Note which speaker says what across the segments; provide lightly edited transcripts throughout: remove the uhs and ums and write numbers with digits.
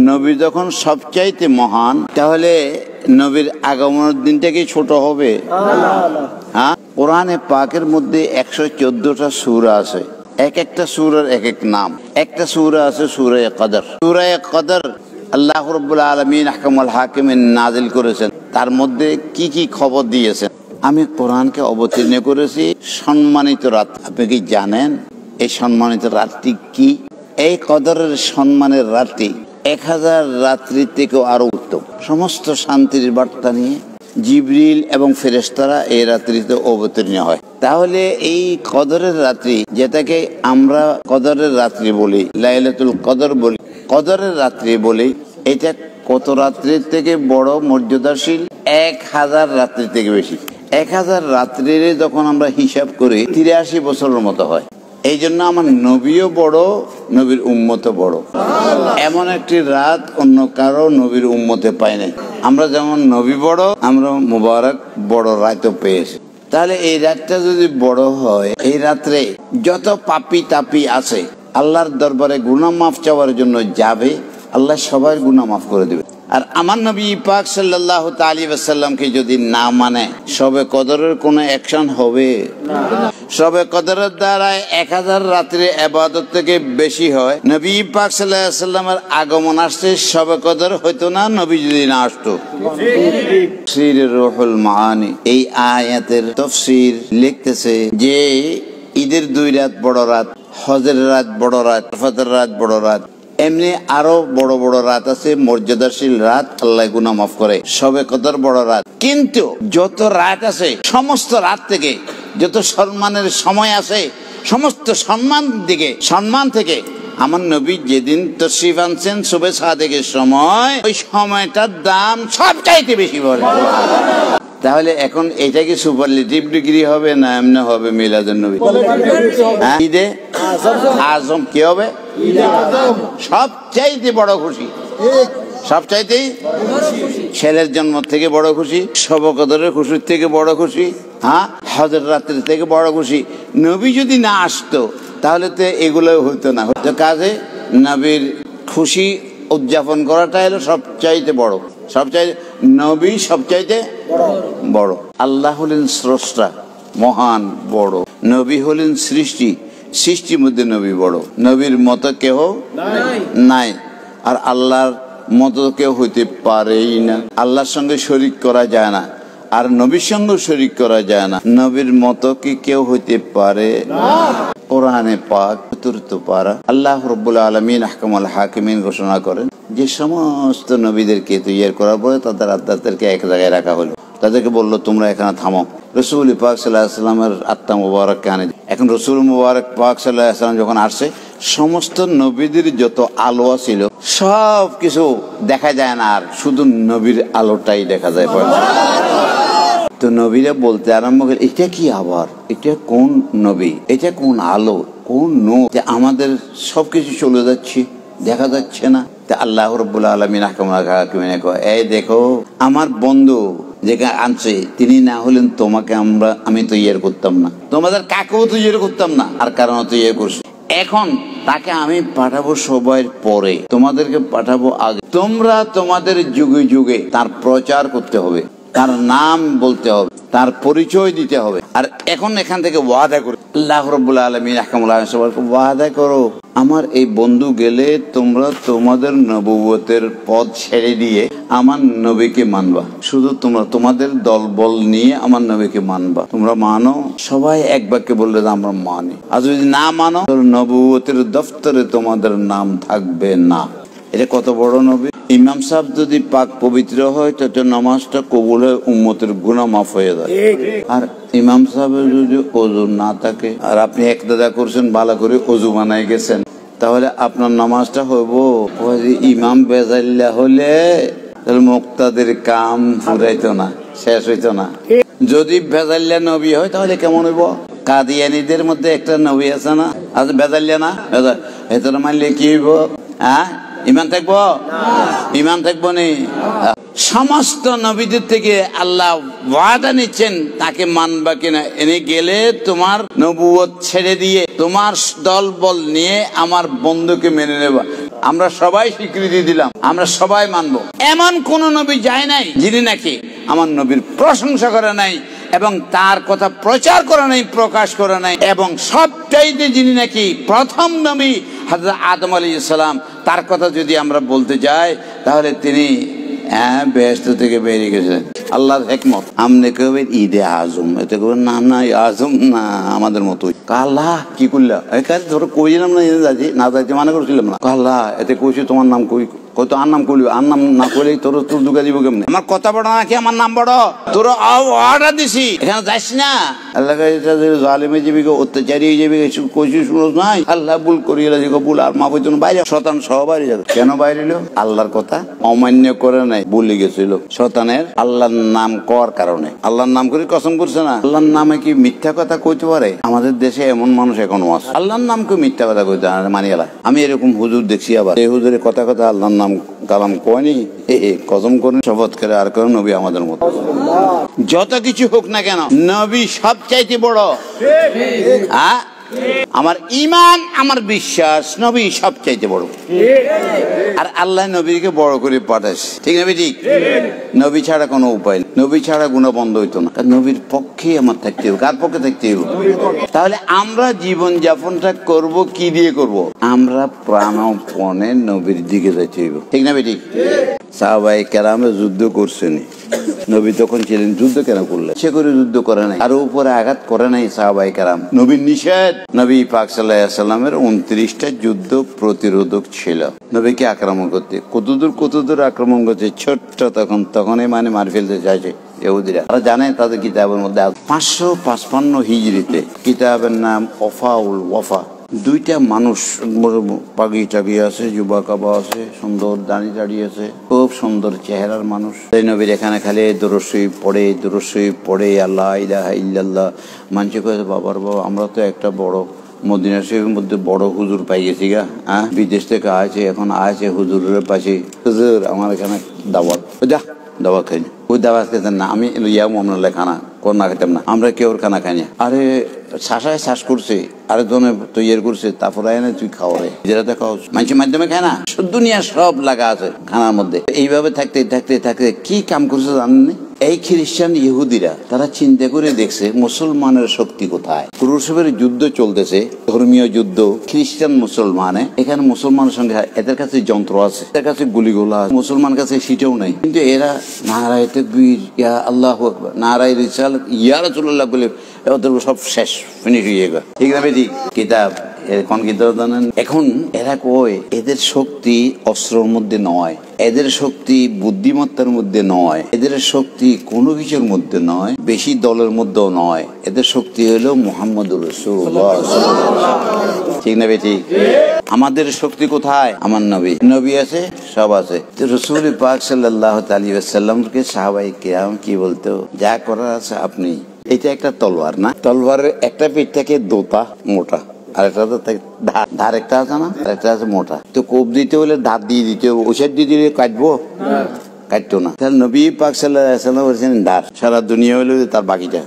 Speaker 1: নবী যখন সবচাইতে মহান, তাহলে নবীর আগমনের দিনটা কি ছোট হবে? হ্যাঁ, কোরআনে পাকের মধ্যে 114টা সূরা আছে। এক একটা সূরার এক এক নাম। একটা সূরা আছে সূরা কদর। সূরা কদর আল্লাহ রাব্বুল আলামিন আহকামুল হাকিমিন নাজিল করেছেন। তার মধ্যে কি কি খবর দিয়েছেন? আমি কোরআনকে অবতীর্ণ করেছি সম্মানিত রাত। আপনি কি জানেন এই সম্মানিত রাতটি কি? এই কদরের সম্মানের রাতটি 1000 রাত্রির থেকেও আরো উত্তম। সমস্ত শান্তির বার্তা নিয়ে জিবরিল এবং ফেরেশতারা এই রাত্রিতে অবতীর্ণ হয়। তাহলে এই কদরের রাত্রি, যেটাকে আমরা কদরের রাত্রি বলি, লাইলাতুল কদর বলি, কদরের রাত্রি বলি, এটা কত রাত্রির থেকে বড় মর্যাদাশীল? 1000 রাত্রির থেকে বেশি। 1000 রাত্রির যখন আমরা হিসাব করি 83 বছরের মতো হয়। এই জন্য আমার নবীও বড়, নবীর উম্মতও বড়। এমন একটি রাত অন্য কারো নবীর উম্মতে পায় নাই। আমরা যেমন নবী বড়, আমরা মুবারক বড় রাতও পেয়েছি। তাহলে এই রাতটা যদি বড় হয়, এই রাত্রে যত পাপী তাপী আছে আল্লাহর দরবারে গুনাহ মাফ চাওয়ার জন্য যাবে, আল্লাহ সবার গুনাহ মাফ করে দেবে। আর আমার নবী পাক সাল্লাল্লাহু তাআলা ওয়াসাল্লামকে যদি না মানে, শবে কদরের কোনো অ্যাকশন হবে না। শবে কদরের দ্বারা 1000 রাত্রি ইবাদত থেকে বেশি হয়। নবী পাক সাল্লাল্লাহু আলাইহি ওয়াসাল্লামের আগমন আসছে, শবে কদর হইতো না নবী যদি না আসতো। তাফসীর রুহুল মাআনি এই আয়াতের তাফসীর লিখতেছে যে ঈদের 2 রাত বড় রাত, হজের রাত বড় রাত, আরাফাতের রাত বড় রাত, এমনি আরো বড় বড় রাত আছে, মর্যাদাশীল রাত, আল্লাহ গুনাহ মাফ করে। শবে কদর বড় রাত, কিন্তু যত রাত আছে সমস্ত রাত থেকে যত সম্মানের সময় আছে, সমস্ত সম্মান থেকে আমার নবী যেদিন তশরিফ আনছেন শুভে সাদেকের সময়, ওই সময়টার দাম সবচাইতে বেশি বলে। তাহলে এখন এটা কি সুপারলেটিভ ডিগ্রি হবে না এমনি হবে মিলাদুন নবী? ঈদে আজম কি হবে? সবচাইতে বড় খুশি, সবচাইতেই ছেলের জন্ম থেকে বড় খুশি, শবে কদরের খুশির থেকে বড় খুশি, হ্যাঁ, হজের রাত্রি থেকে বড় খুশি। নবী যদি না আসতো তাহলে তো এগুলো হইতো না। হয়তো কাজে নবীর খুশি উদযাপন করাটা হলো সবচাইতে বড়, সবচাইতে নবী সবচাইতে বড়। আল্লাহ হলেন স্রষ্টা, মহান, বড়। নবী হলেন সৃষ্টির মধ্যে নবী বড়। নবীর মতো কেউ নাই, আর আল্লাহর মতো কেউ হইতে পারেই না। আল্লাহর সঙ্গে শরীক করা যায় না, আর নবীর সঙ্গে শরীক করা যায় না। নবীর মতো কি কেউ হইতে পারে না? কোরআনে পাক ৪র্থ পারা আল্লাহ রাব্বুল আলামিন আহকামুল হাকিমিন ঘোষণা করেন যে সমস্ত নবীদেরকে তৈরি করার পরে তাদের আত্মাদেরকে এক জায়গায় রাখা হলো। তাদেরকে বললো তোমরা এখানে থামো। রাসূল পাক সাল্লাল্লাহু আলাইহি ওয়াসাল্লামের আত্মা মুবারককে আনে। এখন রাসূল মুবারক পাক সাল্লাল্লাহু আলাইহি ওয়াসাল্লাম যখন আসছে, সমস্ত নবীদের যত আলো ছিল সব কিছু দেখা যায় না, আর শুধু নবীর আলোটাই দেখা যায়। তো নবীরা বলতে আরম্ভ করে, এটা কি আবার, এটা কোন নবী, এটা কোন আলো, কোন নূর, আমাদের সবকিছু চলে যাচ্ছে, দেখা যাচ্ছে না। তা আল্লাহ রাব্বুল আলামিন আহকামুল হাকিমিন কয়, এই দেখো আমার বন্ধু যেখানে আনছে, তিনি না হলেন তোমাকে আমি তৈরি করতাম না, তোমাদের কাকেও তৈরি করতাম না, আর কারণ তৈরি করছি। এখন তাকে আমি পাঠাবো সবাই পরে, তোমাদেরকে পাঠাবো আগে। তোমরা তোমাদের যুগে যুগে তার প্রচার করতে হবে, তার নাম বলতে হবে, তার পরিচয় দিতে হবে। আর এখন এখান থেকে ওয়াদা করো, আল্লাহ রাব্বুল আলামিন আহকামুল হাকিমিন ওয়াদা করো, আমার এই বন্ধু গেলে তোমরা তোমাদের নবুয়তের পদ ছেড়ে দিয়ে আমার নবীকে মানবা। শুধু তোমরা তোমাদের দলবল নিয়ে আমার নবীকে মানবা। তোমরা মানো, সবাই এক বাক্যে বললে আমরা মানি। আর যদি না মানো, নবুয়তের দফতরে তোমাদের নাম থাকবে না। এটা কত বড় নবী। ইমাম সাহেব যদি পাক পবিত্র হয় তো নামাজটা কবুল হয়, উম্মতের গুনাহ মাফ হয়ে যায়। আর ইমাম সাহেবের যদি ওযু না থাকে, আর আপনি একদাদা করছেন, ভালো করে ওযু বানাই গেছেন, তাহলে আপনার নামাজটা হইব। ইমাম বেজাল্লা হলে মুক্তাদের কাম ফুরাইতো না, শেষ হইতো না। যদি বেজাল্লা নবী হয় তাহলে কেমন হইব? কাদিয়ানীদের মধ্যে একটা নবী আছে না, আজ বেজাল্লা না, ভেতরে মানলে কি হইব? হ্যাঁ, ইমান থাকবো? ইমান থাকবো নি? সমস্ত নবীদের থেকে আল্লাহ ওয়াদা নিচ্ছেন তাকে মানবা কিনা। এনে গেলে তোমার নবুয়ত ছেড়ে দিয়ে তোমার দল বল নিয়ে আমার বন্ধুকে মেনে নেবা। আমরা সবাই স্বীকৃতি দিলাম, আমরা সবাই মানবো। এমন কোন নবী যায় নাই যিনি নাকি আমার নবীর প্রশংসা করে নাই এবং তার কথা প্রচার করে নাই, প্রকাশ করে নাই। এবং সবচাইতে যিনি নাকি প্রথম নবী হযরত আদম আলাইহিস সালাম, তার কথা যদি আমরা বলতে যাই তাহলে তিনি বেহেশত থেকে বেরিয়ে গেছেন। আল্লাহর হিকমত। আমনে কবেন ঈদে আজম, এতে কবেন না না আজম না আমাদের মতোই। আল্লাহ কি করলা এখানে ধরো কইলাম না যাচ্ছি না যাইতে মানে করছিলাম না। আল্লাহ এতে কইছি তোমার নাম কই, কত আর নাম করলি, আর নাম না করলে তোর তোর দুগা দিব কেমনে? আমার কথা বড় নাকি আমার নাম বড়? তোর অর্ডার দিছি, এখানে যাইস না। আল্লাহ জালেমে যাবি, অত্যাচারী হয়ে যাবি, কইছি শুনোস নাই? আল্লাহ ভুল করিয়ে ভুল আর মা বইতো বাইরে, শতান সহ বাইরে যাবে। কেন বাইরে এলো? আল্লাহর কথা অমান্য করে নাই, ভুলে গেছিল। শতানের আল্লাহর নাম কর কারণে, আল্লাহর নাম করে কসম করছে না। আল্লাহর নামে কি মিথ্যা কথা কইতে পারে? আমাদের দেশে এমন মানুষ এখনো আছে আল্লাহর নাম কেউ মিথ্যা কথা কইতে মানি গেলা। আমি এরকম হুজুর দেখছি, আবার এই হুজুরের কথা কথা আল্লাহর নাম কালাম কয়নি, কসম করেন শপথ করে আর কেউ নবী আমাদের মতো। যত কিছু হোক না কেন নবী সবচাইতে বড়। আমার ঈমান, আমার বিশ্বাস নবী সবচাইতে বড়। আর আল্লাহ নবীকে বড় করে পাঠাইছে, ঠিক না? ঠিক। নবী ছাড়া কোনো উপায় নেই, নবী ছাড়া গুনাহ বন্ধ হইতো না। নবীর পক্ষে আমার থাকতে হবে। কার পক্ষে থাকতে হবে? তাহলে আমরা জীবন যাপনটা করব কি দিয়ে করব? আমরা প্রাণপণে নবীর দিকে যাইতে হইব, ঠিক না? ঠিক। সাহাবায়ে কেরামে যুদ্ধ করছেন, নবী তখন ছিলেন, যুদ্ধ কেন করলেন? সে করে যুদ্ধ করে নাই, আর উপরে আঘাত করে নাই সাহাবায়ে কেরাম। নবীর নিষেধ। নবী পাক সাল্লাল্লাহু আলাইহি ওয়াসাল্লামের 29টা যুদ্ধ প্রতিরোধক ছিল নবীকে আক্রমণ করতে। কতদূর আক্রমণ করছে? ছোট্ট তখনই মানে মার ফেলতে চাইছে ইহুদিরা। তারা জানে তাদের কিতাবের মধ্যে 555 হিজরিতে কিতাবের নাম ওয়াফাউল ওয়াফা। দুইটা মানুষ পাগি টাগি আছে, যুবাকাবা আছে, সুন্দর দাঁড়িয়ে আছে, খুব সুন্দর চেহারার মানুষ। নবীর এখানে খালি দরুদ পড়ে আল্লাহ ইলাহা ইল্লাল্লাহ। মানুষ কয়েছে বাবার বাবা আমরা তো একটা বড় মদিনা শরীফের মধ্যে বড় হুজুর পাই গেছি গা। বিদেশ থেকে আছে, এখন আছে হুজুরের পাশে। হুজুর আমার এখানে দাওয়াত, দাওয়াত খাই না। ওই দাওয়াত খেতেন না, আমি আমরা খানা কোন না খেতাম না, আমরা কেউ খানা খাই না। আরে শ্বাসায় শ্বাস করছে, আরেকজনে তৈরি করছে, তারপরে এনে তুই খাওয়া রে, যেটাতে খাওয়া মানুষের মাধ্যমে খায় না। দুনিয়া সব লাগা আছে খানার মধ্যে। এইভাবে থাকতে কি কাম করছে জানেন? এই খ্রিস্টান ইহুদিরা তারা চিন্তা করে দেখছে মুসলমানের শক্তি কোথায়। ক্রুসের যুদ্ধ চলতেছে, ধর্মীয় যুদ্ধ, খ্রিস্টান মুসলমানে। এখানে মুসলমানের সঙ্গে এদের কাছে যন্ত্র আছে, এদের কাছে গুলিগোলা আছে, মুসলমান কাছে সেটাও নাই। কিন্তু এরা নারায়ে তাকবীর, ইয়া আল্লাহু আকবার, নারায়ে রিসালাত, ইয়া রাসূলুল্লাহ বলে ওদের সব শেষ, ফিনিশ হয়ে গেল, ঠিক না? বেটি কিতাব কোন কিতাব জানেন? এখন এরা কয় এদের শক্তি অস্ত্রের মধ্যে নয়, এদের শক্তি বুদ্ধিমত্তার মধ্যে নয়, এদের শক্তি কোনো কিছুর মধ্যে নয়, বেশি দলের মধ্যেও নয়। এদের শক্তি হলো মুহাম্মদুর রাসূলুল্লাহ, ঠিক না বেটি? আমাদের শক্তি কোথায়? আমার নবী আছে, সব আছে। রাসূল পাক সাল্লাল্লাহু আলাইহি ওয়াসাল্লামকে সাহাবায়ে কিরাম কি বলতো? যা করার আছে আপনি। এটা একটা তলোয়ার না, তলোয়ারের একটা পিঠ থেকে দোতা মোটা, আর একটা ধার একটা আছে না, একটা আছে মোটা। তো কোপ দিতে হলে ধার দিয়ে দিতে হবে, ওষুধ দিয়ে দিলে কাটবো, কাটতো না। তাহলে নবী পাক সাল্লাল্লাহু আলাইহি ওয়াসাল্লাম বলছেন ধার, সারা দুনিয়া হলো তার বাকিটা।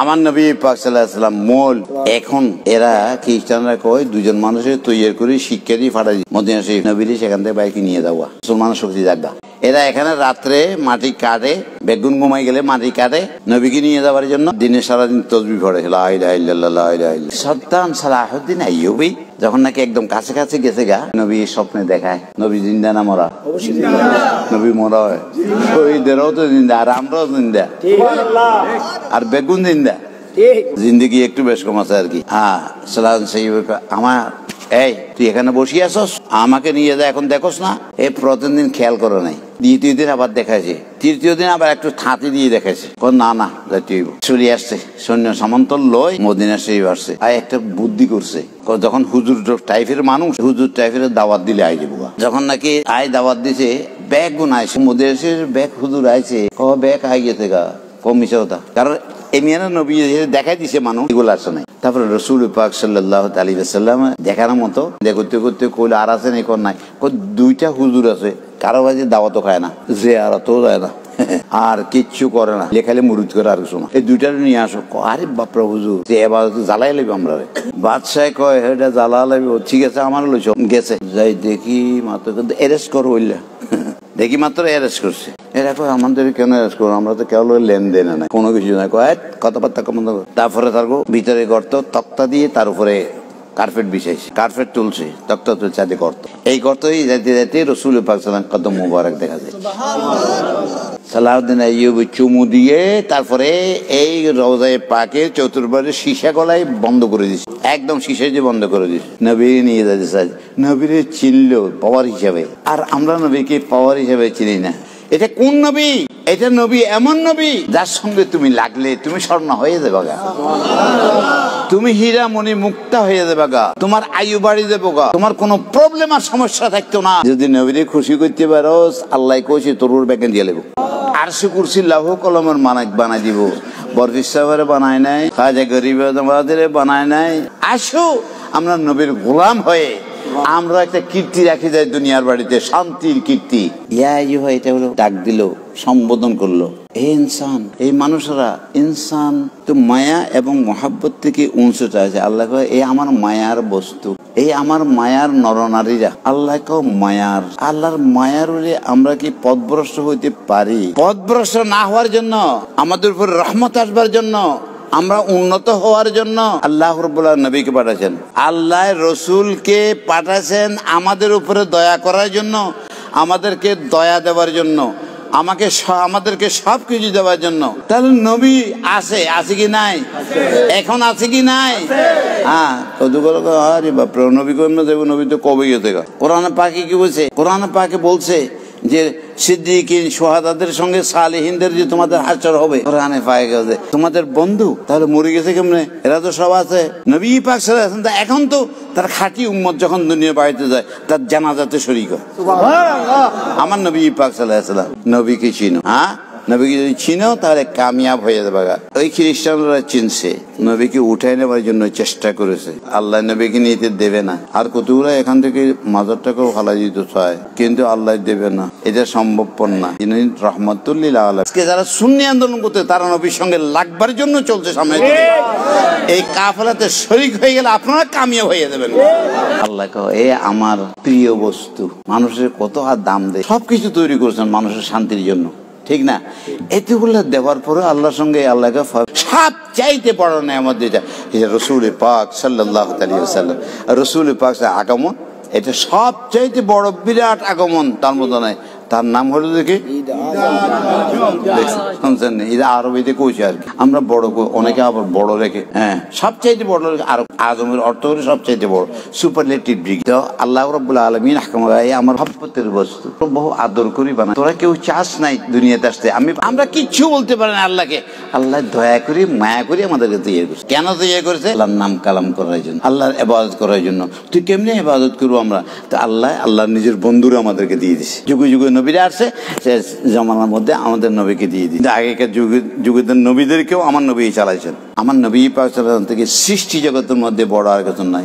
Speaker 1: আমার নবী পাক সাল্লাল্লাহু আলাইহি ওয়াসাল্লাম মোল। এখন এরা খ্রিস্টানরা কয় দুজন মানুষের তৈরি করে শিক্ষা দিয়ে ফাটাই মদিনা শরীফ নবীরে সেখান থেকে বাইকে নিয়ে যাওয়া, মুসলমানের শক্তি জাগা। এরা এখানে রাত্রে মাটি কাটে, বেগুন ঘুমাই গেলে মাটি কাটে নবীকে নিয়ে যাওয়ার জন্য। দিনে সারাদিন তসবিহ পড়ে, লা ইলাহা ইল্লাল্লাহ লা ইলাহা ইল্লাল্লাহ। সাদ্দাম সালাহুদ্দিন আইয়ুবী যখন নাকি একদম কাছে গেছে গা, নবী স্বপ্নে দেখায় নবী জিন্দা না মরা? নবী মরা হয়, শহীদেরও তো জিন্দা, আর আমরাও জিন্দা, আর বেগুন জিন্দা। জিন্দগি একটু বেশ কম আছে আর কি। হ্যাঁ, সালাম সেই আমার এই তুই এখানে বসিয়ে আসস, আমাকে নিয়ে যা, এখন দেখোস না? এই প্রথম দিন খেয়াল করো নাই, দ্বিতীয় দিন আবার দেখাইছে, তৃতীয় দিন আবার একটু থাঁতি দিয়ে দেখাইছে। না চলে আসছে সৈন্য সামন্তর লয় মদিনা শরীফ আসছে। আর একটা বুদ্ধি করছে, যখন হুজুর টাইপের মানুষ, হুজুর টাইপের দাওয়াত দিলে আই যাবো। যখন নাকি দাওয়াত দিছে, ব্যাগ গুণ আইছে মদিনা শরীফের ব্যাগ, হুজুর আইছে, ব্যাগ আই গেছে গা, কম মিশে কথা। কারণ এমিয়ানা নবী দেখাই দিছে মানুষ, এগুলো আসে নাই। তারপরে রাসূল পাক সাল্লাল্লাহু আলাইহি ওয়াসাল্লাম দেখানোর মতো করতে কইল আর আছে নাই, কোন নাই, দুইটা হুজুর আছে, কারো বাজে দাওয়াতও খায় না, জিয়ারতও যায় না, আর কিচ্ছু করে না, লেখালে মুরুদ করে আর কিছু না। এই দুইটার নিয়ে আসো। আরে বাপরা হুজুর, এবার জ্বালাই লাগবে আমরা। বাদশাহ কয় এটা জ্বালা লাগবে, ঠিক আছে আমার লইছ। গেছে যাই দেখি মাত্র অ্যারেস্ট করো হইলে, দেখি মাত্র অ্যারেস্ট করছে। এরা কয় আমাদের কেন অ্যারেস্ট করো, আমরা তো কেবল লেনদেন নাই, কোনো কিছু নাই। কয় কথাবার্তা কম। তারপরে তার ভিতরে গর্ত, তক্তা দিয়ে তার উপরে কার্পেট বিছাইছে, কার্পেট তুলছে, তক্তা তুলছে, আদি গর্ত। এই গর্তই যাইতে যাইতে রসুল পাক সাল্লাল্লাহু কদম মুবারক দেখা যায়। সালাউদ্দিন আইয়ুবী চুমু দিয়ে তারপরে এই রওজায়ে পাকের চতুর্বারে সীসা গলায় বন্ধ করে দিছে, একদম সীসা যে বন্ধ করে দিছে। নবী নিয়ে যাচ্ছে, নবীরে চিনলো পাওয়ার হিসাবে, আর আমরা নবীকে পাওয়ার হিসাবে চিনি না। এটা কোন নবী? এটা নবী, এমন নবী যার সঙ্গে তুমি লাগলে তুমি স্বর্ণ হয়ে যাবে গা, তুমি হীরা মণি মুক্তা হয়ে যাবে গা, তোমার আয়ু বাড়ি যাবো গা, তোমার কোনো প্রবলেম আর সমস্যা থাকতো না। যদি নবীরে খুশি করতে পারো, আল্লাহ কইছে তোর ব্যাগে দিয়ে লেবো। আরশে কুরসি লৌহ কলমের মানাক বানাই দিব। বরফিস সাহেবের বানায় নাই, খাজা গরিব বানায় নাই। আসো আমরা নবীর গোলাম হয়ে আমরা একটা কীর্তি রাখি যাই দুনিয়ার বাড়িতে, শান্তির কীর্তি। এটা হলো ডাক দিল, সম্বোধন করলো, এই ইনসান, এই মানুষেরা। ইনসান তো মায়া এবং মহাব্বত থেকে উঁচুটা আছে। আল্লাহ কয় এই আমার মায়ার বস্তু, এই আমার মায়ার নরনারীরা। আল্লাহ কয় মায়ার, আল্লাহর মায়ার হলে আমরা কি পথভ্রষ্ট হইতে পারি? পথভ্রষ্ট না হওয়ার জন্য, আমাদের উপর রহমত আসবার জন্য, আমরা উন্নত হওয়ার জন্য আল্লাহ রাব্বুল আলামিন নবীকে পাঠাচ্ছেন। আল্লাহ রসুলকে পাঠাচ্ছেন আমাদের উপরে দয়া করার জন্য, আমাদেরকে দয়া দেওয়ার জন্য, আমাদেরকে সবকিছু দেওয়ার জন্য। তাহলে নবী আছে কি নাই? এখন আছে কি নাই? হ্যাঁ, আরে বাপরে, নবী কইম দেব, নবী তো কবে গেছে। কোরআনে পাকে কি বলছে? কোরআনে পাকে বলছে যে সিদ্দিকিন সুহাদাদের সঙ্গে সালেহিনদের যে তোমাদের হাসর হবে। কোরআনে পাকে গেছে তোমাদের বন্ধু। তাহলে মরে গেছে কেমনে? এরা তো সব আছে। নবী পাক সাল্লাল্লাহু আলাইহি ওয়াসাল্লাম এখন তো তার খাঁটি উম্মত যখন দুনিয়ার বাড়িতে যায়, তার জানাজাতে শরীক হয়। সুবহানাল্লাহ। আমার নবী পাক সাল্লাল্লাহু আলাইহি ওয়াসাল্লাম, নবীকে চিনো। হ্যাঁ, নবীকে যদি চিনো তাহলে কামিয়াব হয়ে যাবে। ওই খ্রিস্টানরা চিনছে, নবীকে উঠাই নেবার জন্য চেষ্টা করেছে, আল্লাহ নবীকে নিতে দেবে না। আর কতগুলো এখান থেকে মাজারটাকেও ফালা দিতে চায়, কিন্তু আল্লাহ দেবে না, এটা সম্ভবপর না। তিনি রহমাতুল লিল আলামিন। আজকে যারা সুন্নি আন্দোলন করতে, তারা নবীর সঙ্গে লাগবার জন্য চলছে সামনে। এই কাফেলাতে শরীক হয়ে গেলে আপনারা কামিয়াব হয়ে যাবেন। আল্লাহ কয় এ আমার প্রিয় বস্তু। মানুষের কত হাত দাম দেয়, সবকিছু তৈরি করেছেন মানুষের শান্তির জন্য, ঠিক না? এতগুলো দেওয়ার পরে আল্লাহর সঙ্গে আল্লাহকে সব চাইতে বড় নেয়ামত যেটা, এটা রসুল পাক সাল্লাল্লাহু আলাইহি ওয়াসাল্লাম। রসুল পাক আগমন, এটা সব চাইতে বড় বিরাট আগমন, তার মতো নয়। তার নাম হলো দেখি ঈদ আরবিতে কইছে আর কি। আমরা বড়, অনেকে আবার বড় রেখে, হ্যাঁ সবচাইতে বড় আর আজমের অর্থ হলো সবচাইতে বড়, সুপারলেটিভ ডিগ্রি। তো আল্লাহ রাব্বুল আলামিন আমার ভাবপতের বস্তু, বহু আদর করি বানায়। তোরা কেউ চাস নাই দুনিয়াতে আসতে, আমরা কিচ্ছু বলতে পারি না আল্লাহকে। আল্লাহ দয়া করি মায়া করি আমাদেরকে তৈরি করছে। কেন তৈরি করেছে? আল্লাহর নাম কালাম করার জন্য, আল্লাহর ইবাদত করার জন্য। তুই কেমনে ইবাদত করবো আমরা? তো আল্লাহ নিজের বন্ধুরা আমাদেরকে দিয়ে দিছে। যুগে যুগে নবীরা আসছে, সে জমানার মধ্যে আমাদের নবীকে দিয়ে দিই। আগেকার যুগের নবীদেরকেও আমার নবী চালাইছেন। আমার নবী পাক সাল্লাল্লাহু আলাইহি ওয়াসাল্লাম থেকে সৃষ্টি জগতের মধ্যে বড় আর কিছু নাই।